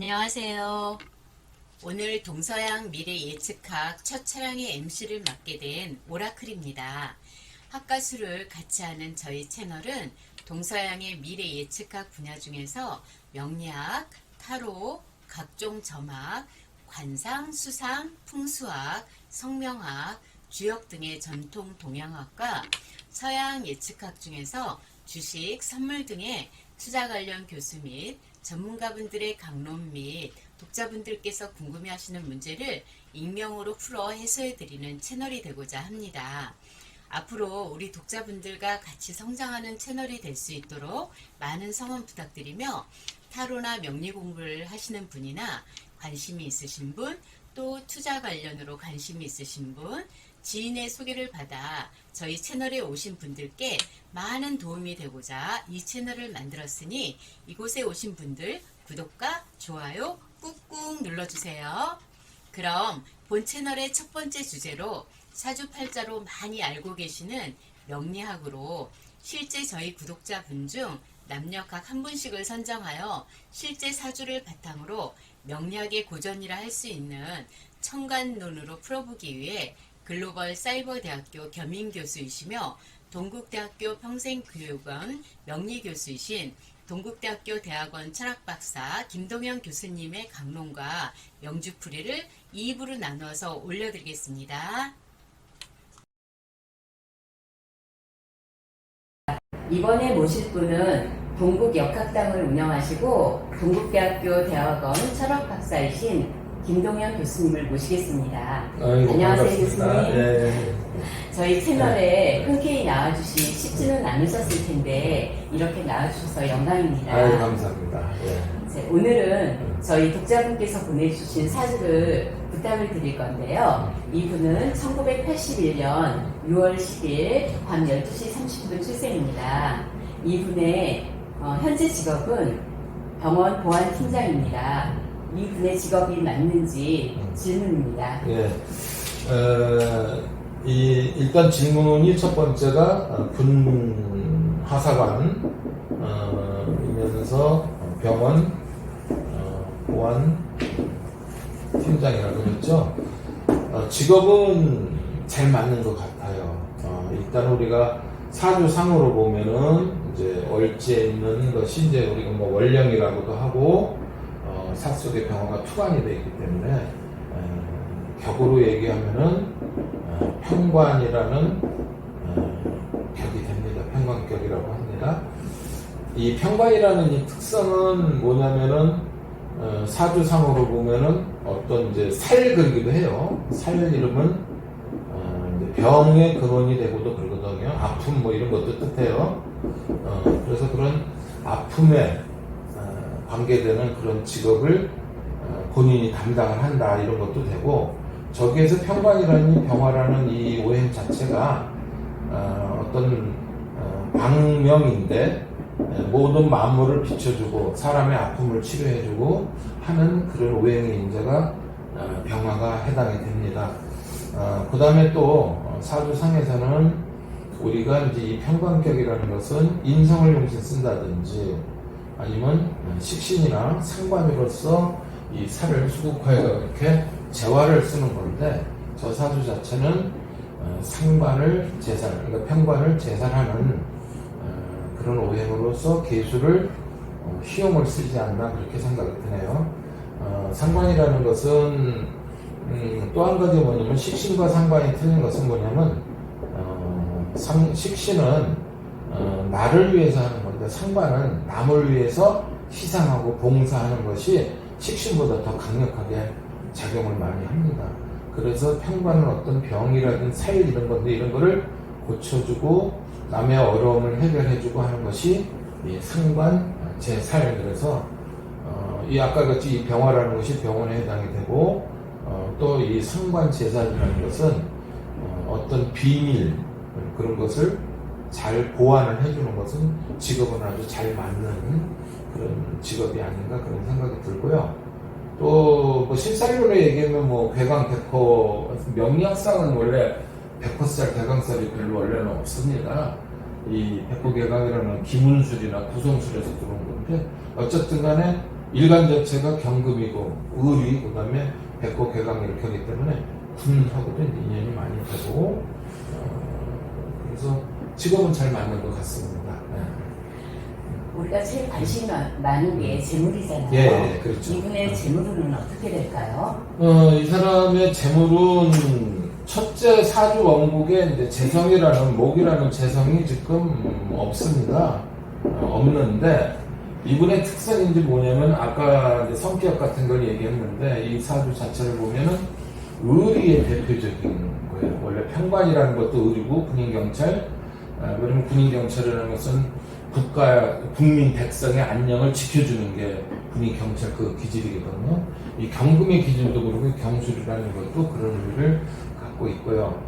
안녕하세요. 오늘 동서양 미래 예측학 첫 차량의 MC를 맡게 된 오라클입니다. 학과수를 같이 하는 저희 채널은 동서양의 미래 예측학 분야 중에서 명리학, 타로, 각종 점학, 관상, 수상, 풍수학, 성명학, 주역 등의 전통 동양학과 서양 예측학 중에서 주식, 선물 등의 투자 관련 교수 및 전문가분들의 강론 및 독자분들께서 궁금해하시는 문제를 익명으로 풀어 해소해드리는 채널이 되고자 합니다. 앞으로 우리 독자분들과 같이 성장하는 채널이 될 수 있도록 많은 성원 부탁드리며 타로나 명리 공부를 하시는 분이나 관심이 있으신 분, 또 투자 관련으로 관심이 있으신 분, 지인의 소개를 받아 저희 채널에 오신 분들께 많은 도움이 되고자 이 채널을 만들었으니 이곳에 오신 분들 구독과 좋아요 꾹꾹 눌러주세요. 그럼 본 채널의 첫 번째 주제로 사주팔자로 많이 알고 계시는 명리학으로 실제 저희 구독자분 중 남녀 각 한 분씩을 선정하여 실제 사주를 바탕으로 명리학의 고전이라 할 수 있는 청관론으로 풀어보기 위해 글로벌 사이버대학교 겸임교수이시며 동국대학교 평생교육원 명리교수이신 동국대학교 대학원 철학박사 김동현 교수님의 강론과 명주풀이를 2부로 나눠서 올려드리겠습니다. 이번에 모실 분은 동국역학당을 운영하시고 동국대학교 대학원 철학박사이신 김동현 교수님을 모시겠습니다. 안녕하세요, 교수님. 네. 저희 채널에 흔쾌히 나와주시 쉽지는 않으셨을 텐데 이렇게 나와주셔서 영광입니다. 감사합니다. 오늘은 저희 독자분께서 보내주신 사주를 부탁을 드릴 건데요. 이분은 1981년 6월 10일 밤 12시 30분 출생입니다. 이분의 현재 직업은 병원 보안팀장입니다. 이분의 직업이 맞는지 질문입니다. 일단 질문이 첫 번째가 군 하사관 이면서 병원 보안 팀장이라고 했죠. 직업은 잘 맞는 것 같아요. 일단 우리가 사주상으로 보면은 이제 얼지에 있는 것이 이제 우리가 뭐 월령이라고도 하고 사 속의 병화가 투관이 되어 있기 때문에 격으로 얘기하면은 평관이라는 격이 됩니다. 평관격이라고 합니다. 이 평관이라는 이 특성은 뭐냐면은 사주상으로 보면은 어떤 이제 살 그리기도 해요. 살 이름은 이제 병의 근원이 되고도 그러거든요. 아픔 뭐 이런 것도 뜻해요. 그래서 그런 아픔에 관계되는 그런 직업을 본인이 담당을 한다 이런 것도 되고, 저기에서 평관이라는 이 병화라는 이 오행 자체가 어떤 방명인데 모든 만물을 비춰주고 사람의 아픔을 치료해주고 하는 그런 오행의 인자가 병화가 해당이 됩니다. 그 다음에 또 사주상에서는 우리가 이제 이 평관격이라는 것은 인성을 용신 쓴다든지 아니면 식신이나 상관으로서 이 살을 수국하여 이렇게 재화를 쓰는 건데, 저 사주 자체는 상관을 제살, 그러니까 평관을 제살하는 그런 오행으로서 계수를 희용을 쓰지 않나 그렇게 생각이 드네요. 상관이라는 것은 또 한 가지 뭐냐면 식신과 상관이 틀린 것은 뭐냐면 식신은 나를 위해서 하는 건데 상관은 남을 위해서 희생하고 봉사하는 것이 식신보다 더 강력하게 작용을 많이 합니다. 그래서 평관은 어떤 병이라든 살 이런 건데 이런 거를 고쳐주고 남의 어려움을 해결해주고 하는 것이 이 상관 제살. 그래서 이 아까 같이 이 병화라는 것이 병원에 해당이 되고 또 이 상관 제살이라는 것은 어떤 비밀 그런 것을 잘 보완을 해주는 것은 직업은 아주 잘 맞는 그런 직업이 아닌가 그런 생각이 들고요. 또 뭐 실살로로 얘기하면 뭐 괴강 백호, 명리학상은 원래 백호살 괴강살이 별로 원래는 없습니다. 이 백호괴강이라는 기문술이나 구성술에서 들어온 건데 어쨌든 간에 일간 자체가 경금이고 을이 그다음에 백호 개강 이렇게 하기 때문에 군하고도 인연이 많이 되고 그래서 직업은 잘 맞는 것 같습니다. 네. 우리가 제일 관심이 많은 게 재물이잖아요. 예, 그렇죠. 이분의 재물은 어떻게 될까요? 이 사람의 재물은 첫째 사주 원국에 이제 재성이라는 목이라는 재성이 지금 없습니다. 없는데 이분의 특성인지 뭐냐면 아까 이제 성격 같은 걸 얘기했는데 이 사주 자체를 보면은 의리의 대표적인 거예요. 원래 평관이라는 것도 의리고 군인경찰. 그러면 군인경찰이라는 것은 국민 백성의 안녕을 지켜주는 게 군인경찰 그 기질이거든요. 이 경금의 기질도 그렇고 경술이라는 것도 그런 의미를 갖고 있고요.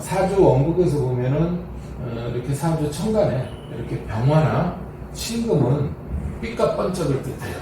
사주 원국에서 보면은 이렇게 사주 천간에 이렇게 병화나 신금은 삐까 번쩍을 뜻해요.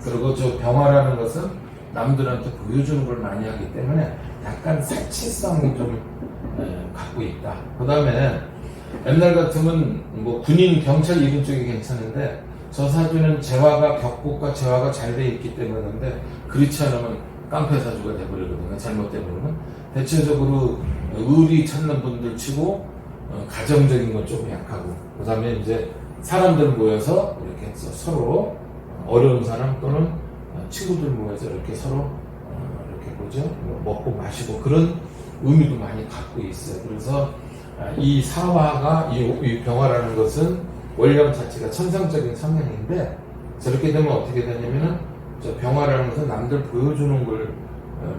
그리고 저 병화라는 것은 남들한테 보여주는 걸 많이 하기 때문에 약간 사치성이 좀 갖고 있다. 그 다음에 옛날 같으면 뭐 군인, 경찰 이런 쪽이 괜찮은데 저 사주는 재화가 격국과 재화가 잘 돼 있기 때문에 그런데 그렇지 않으면 깡패 사주가 돼버리거든요. 잘못되면 대체적으로 의리 찾는 분들 치고 가정적인 건 좀 약하고 그 다음에 이제 사람들 모여서 이렇게 서로 어려운 사람 또는 친구들 모여서 이렇게 서로 이렇게 뭐죠 먹고 마시고 그런 의미도 많이 갖고 있어요. 그래서 이 사화가 이 병화라는 것은 원령 자체가 천상적인 성향인데 저렇게 되면 어떻게 되냐면은 저 병화라는 것은 남들 보여주는 걸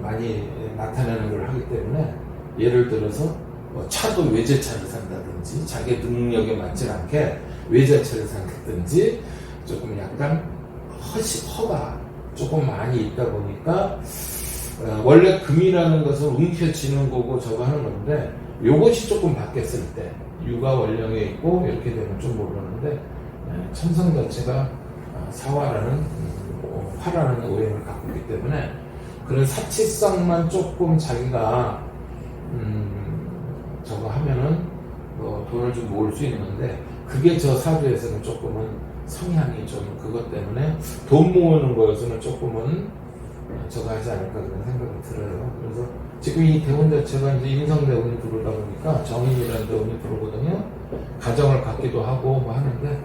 많이 나타내는 걸 하기 때문에 예를 들어서 뭐 차도 외제차를 산다든지 자기 능력에 맞지 않게 외제차를 산다든지 조금 약간 허가 조금 많이 있다 보니까 원래 금이라는 것은 움켜쥐는 거고 저거 하는 건데 요것이 조금 바뀌었을 때 유가 원령에 있고 이렇게 되면 좀 모르는데 천성 자체가 사화라는 화라는 오행을 갖고 있기 때문에 그런 사치성만 조금 자기가 저거 하면은 뭐 돈을 좀 모을 수 있는데 그게 저 사주에서는 조금은 성향이 좀 그것 때문에 돈 모으는 거에서는 조금은 저거 하지 않을까 그런 생각이 들어요. 그래서 지금 이 대운 자체가 이제 인성대운이 들어오다 보니까 정인이라는 대운이 들어오거든요. 가정을 갖기도 하고 뭐 하는데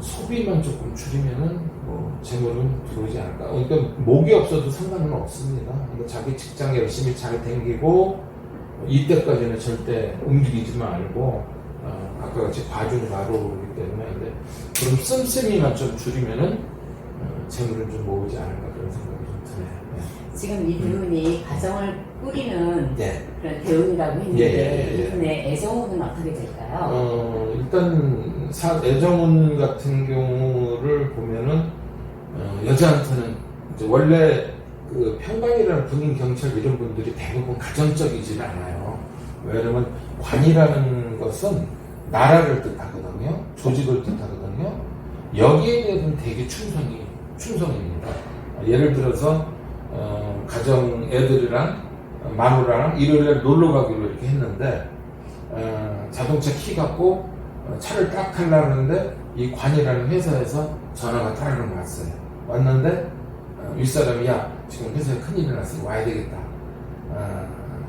소비만 조금 줄이면은 뭐 재물은 들어오지 않을까. 그러니까 목이 없어도 상관은 없습니다. 그러니까 자기 직장 열심히 잘 댕기고 이때까지는 절대 움직이지 말고 아까 같이 과중과로 오기 때문에 근데 그럼 씀씀이만 좀 줄이면은 재물은 좀 모으지 않을까 그런 생각이 좀 드네요. 네. 지금 이 대운이 가정을 꾸리는 네. 그런 대운이라고 했는데 예. 이분의 애정운은 어떻게 될까요? 일단 애정운 같은 경우를 보면은 여자한테는 이제 원래 그 평관이라는 군인 경찰 이런 분들이 대부분 가정적이지는 않아요. 왜냐면 관이라는 것은 나라를 뜻하거든요. 조직을 뜻하거든요. 여기에 대해서는 되게 충성입니다. 예를 들어서 가정 애들이랑 마누라랑 일요일에 놀러 가기로 이렇게 했는데 자동차 키 갖고 차를 딱 타려고 하는데 이 관이라는 회사에서 전화가 따르릉 왔어요. 왔는데 윗사람이 야 지금 회사에 큰일이 났으니 와야 되겠다.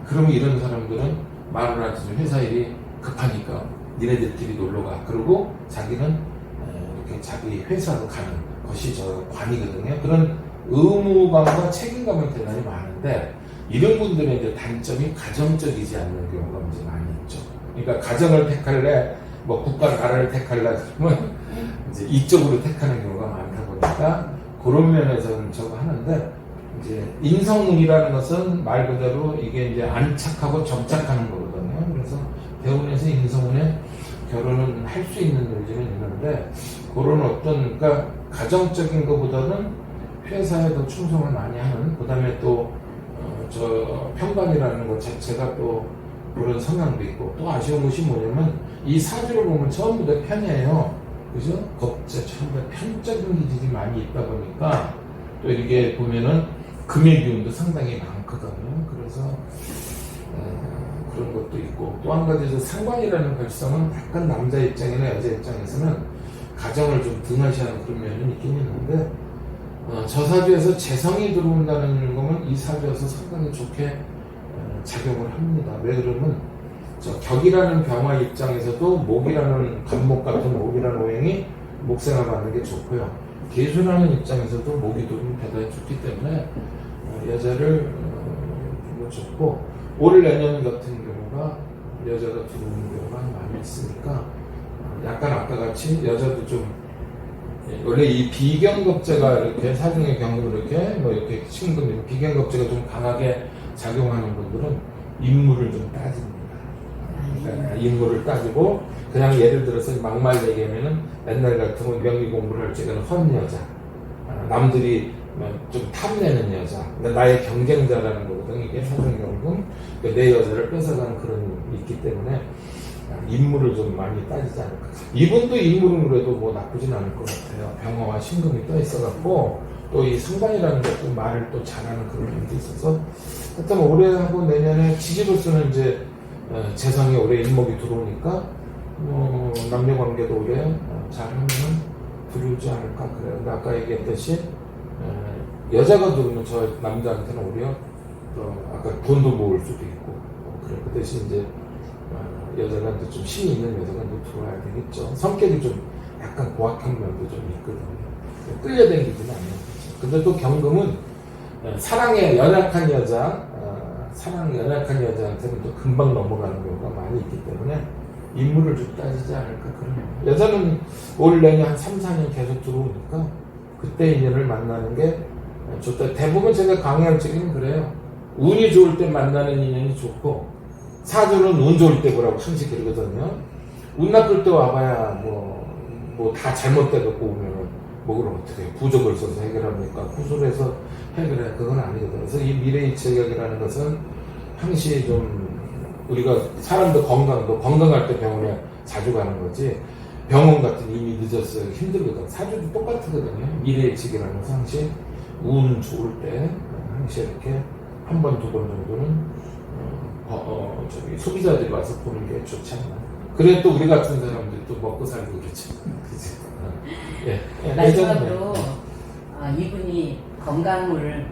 그러면 이런 사람들은 마누라한테 좀 회사 일이 급하니까 니네들끼리 놀러 가. 그리고 자기는 이렇게 자기 회사로 가는 것이 저 관이거든요. 그런 의무감과 책임감은 대단히 많은데 이런 분들의 이제 단점이 가정적이지 않는 경우가 이제 많이 있죠. 그러니까 가정을 택할래, 뭐 국가 나라를 택할래 그러면 이제 이쪽으로 택하는 경우가 많다 보니까 그런 면에서는 저거 하는데 이제 인성운이라는 것은 말 그대로 이게 이제 안착하고 정착하는 거거든요. 그래서 대운에서 인성운에 결혼은 할 수 있는 요지는 있는데 그런 어떤 그러니까 가정적인 것보다는 회사에 더 충성을 많이 하는 그 다음에 또 저 평관이라는 것 자체가 또 그런 성향도 있고 또 아쉬운 것이 뭐냐면 이 사주를 보면 전부 다 편이에요. 그죠? 겁제 전부 다 편적인 기질이 많이 있다 보니까 또 이렇게 보면은 금의 기운도 상당히 많거든요. 그래서 그런 것도 있고 또 한 가지 상관이라는 결성은 약간 남자 입장이나 여자 입장에서는 가정을 좀 등한시하는 그런 면이 있긴 있는데 저 사주에서 재성이 들어온다는 거면 이 사주에서 상당히 좋게 작용을 합니다. 왜 그러면 저 격이라는 병화 입장에서도 목이라는 간목 같은 목이라는 오행이 목생활 받는 게 좋고요. 계수라는 입장에서도 목이 들어오면 대단히 좋기 때문에 여자를 좀 좋고 올 내년 같은 경우가 여자가 들어오는 경우가 많이 있으니까 약간 아까 같이 여자도 좀 원래 이 비경겁제가 이렇게 사중의 경으로 이렇게 뭐 이렇게 신금 비경겁제가 좀 강하게 작용하는 분들은 인물을 좀 따집니다. 그러니까 인물을 따지고 그냥 예를 들어서 막말 얘기하면은 옛날 같으면 명의 공부를 할 적에는 헌 여자, 남들이 좀 탐내는 여자, 나의 경쟁자라는 거거든. 이게 사중의 경금 내 여자를 뺏어가는 그런 있기 때문에 인물을 좀 많이 따지지 않을까. 이분도 인물은 그래도 뭐 나쁘진 않을 것 같아요. 병화와 신금이 떠 있어갖고 또 이 상관이라는 것도 말을 또 잘하는 그런 면도 있어서 하여튼 올해하고 내년에 지지로서는 이제 재성이 올해 인목이 들어오니까 남녀 관계도 올해 잘하면 들어오지 않을까 그래요. 근데 아까 얘기했듯이 여자가 들어오면 저 남자한테는 오히려 아까 돈도 모을 수도 있고 그래. 그 대신 이제 여자가 이제 좀 힘이 있는 여자가 이제 들어와야 되겠죠. 성격이 좀 약간 고악한 면도 좀 있거든요. 끌려다니지는 않는 거죠. 근데 또 경금은 사랑에 연약한 여자, 사랑 연약한 여자한테는 또 금방 넘어가는 경우가 많이 있기 때문에 인물을 좀 따지지 않을까 그런. 여자는 올 내년 한 3, 4년 계속 들어오니까 그때 인연을 만나는 게 좋다. 대부분 제가 강의할 적에는 그래요. 운이 좋을 때 만나는 인연이 좋고 사주는 운 좋을 때 보라고 항상 그러거든요. 운 나쁠 때 와봐야 뭐 다 잘못돼갖고 오면은 뭐 그럼 어떻게 해요? 부적을 써서 해결합니까? 구술해서 해결해. 그건 아니거든요. 그래서 이 미래이체격이라는 것은 항시 좀 우리가 사람도 건강할 때 병원에 자주 가는 거지 병원 같은 이미 늦었어요. 힘들거든. 사주도 똑같거든요. 미래이체격이라는 것은 항시 운 좋을 때 항시 이렇게 한 번, 두 번 정도는 소비자들이 와서 보는 게 좋지 않나. 그래 또 우리 같은 사람들이 또 먹고 살고 그렇죠. 그치? 예. 마지막으로 이분이 건강을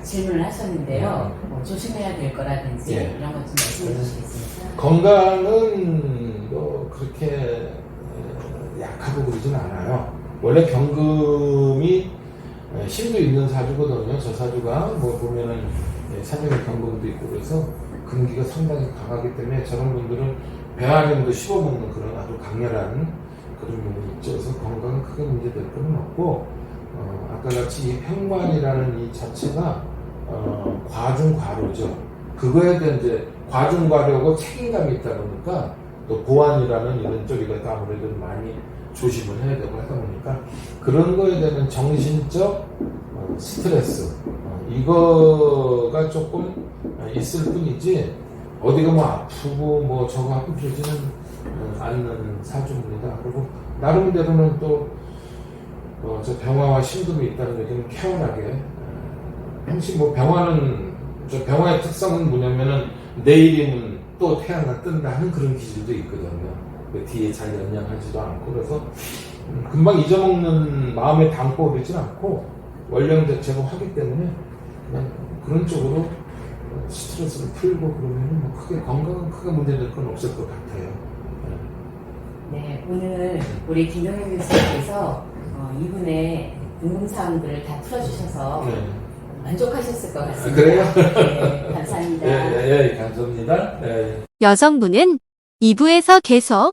질문을 하셨는데요. 뭐 조심해야 될 거라든지 이런 것 좀 말씀해 주시겠습니까? 건강은 뭐 그렇게 약하고 그러진 않아요. 원래 경금이 힘도 있는 사주거든요. 저 사주가 뭐 보면은 사주의 경금도 있고 그래서 금기가 상당히 강하기 때문에 저런 분들은 배 안에도 씹어먹는 그런 아주 강렬한 그런 면이 있죠. 그래서 건강은 크게 문제될 건 없고 아까 같이 이 평관이라는 이 자체가 과중과료죠. 그거에 대한 이제 과중과료고 책임감이 있다 보니까 또 보안이라는 이런 쪽이가 아무래도 많이 조심을 해야 되고 하다 보니까 그런 거에 대한 정신적 스트레스 이거가 조금 있을 뿐이지 어디가 뭐 아프고 뭐 저거 하고 그러지는 않는 사주입니다. 그리고 나름대로는 또 저 병화와 신금이 있다는 얘기는 케어나게 혹시 뭐 병화는 저 병화의 특성은 뭐냐면은 내일이면 또 태양가 뜬다 하는 그런 기질도 있거든요. 그 뒤에 잘 연장하지도 않고 그래서 금방 잊어먹는 마음에 담고 그러진 않고 원령 제거하기 때문에 그냥 그런 쪽으로 스트레스를 풀고 그러면 뭐 크게 건강은 크게 문제될 건 없을 것 같아요. 네, 오늘 우리 김동현 교수님께서 이분의 궁금사항들을 다 풀어주셔서 만족하셨을 것 같습니다. 그래요? 네, 감사합니다. 예, 감사합니다. 여성분은 2부에서 계속